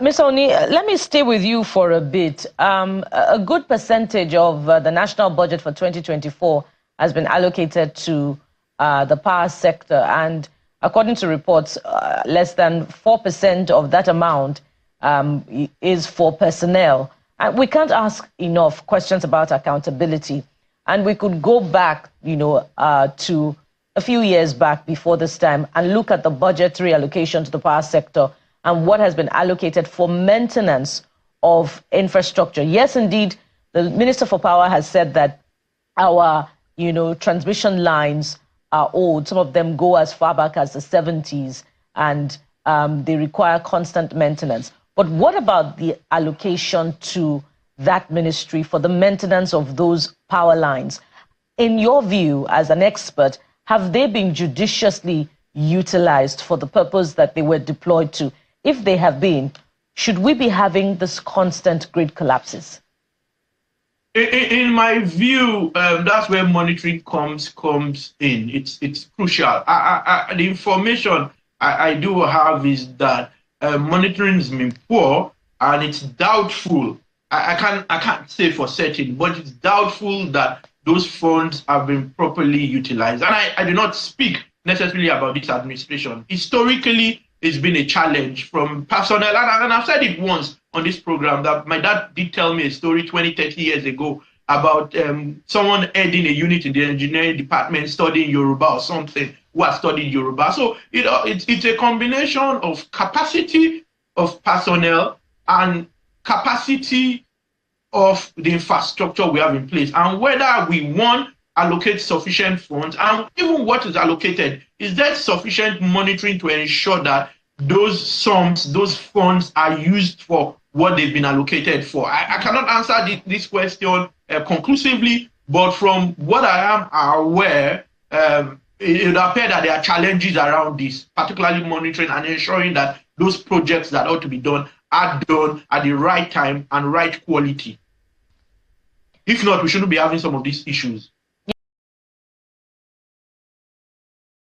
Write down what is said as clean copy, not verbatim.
Ms. Oni, let me stay with you for a bit. A good percentage of the national budget for 2024 has been allocated to the power sector, and according to reports, less than 4% of that amount is for personnel. And we can't ask enough questions about accountability. And we could go back, to a few years back before this time and look at the budgetary allocation to the power sector and what has been allocated for maintenance of infrastructure. Yes, indeed, the Minister for Power has said that our, transmission lines are old. Some of them go as far back as the 70s, and they require constant maintenance. But what about the allocation to that ministry for the maintenance of those power lines? In your view, as an expert, have they been judiciously utilized for the purpose that they were deployed to? If they have been, should we be having this constant grid collapses? In my view, that's where monitoring comes in. It's crucial. The information I do have is that monitoring has been poor, and it's doubtful. I can't say for certain, but it's doubtful that those funds have been properly utilized. And I do not speak necessarily about this administration. Historically, it's been a challenge from personnel. And I've said it once on this program that my dad did tell me a story 20, 30 years ago about someone heading a unit in the engineering department studying Yoruba or something, who has studied Yoruba. So it's a combination of capacity of personnel and capacity of the infrastructure we have in place, and whether we allocate sufficient funds, and even what is allocated, is there sufficient monitoring to ensure that those funds are used for what they've been allocated for? I cannot answer this question conclusively, but from what I am aware, it would appear that there are challenges around this, particularly monitoring and ensuring that those projects that ought to be done are done at the right time and right quality. If not, we shouldn't be having some of these issues.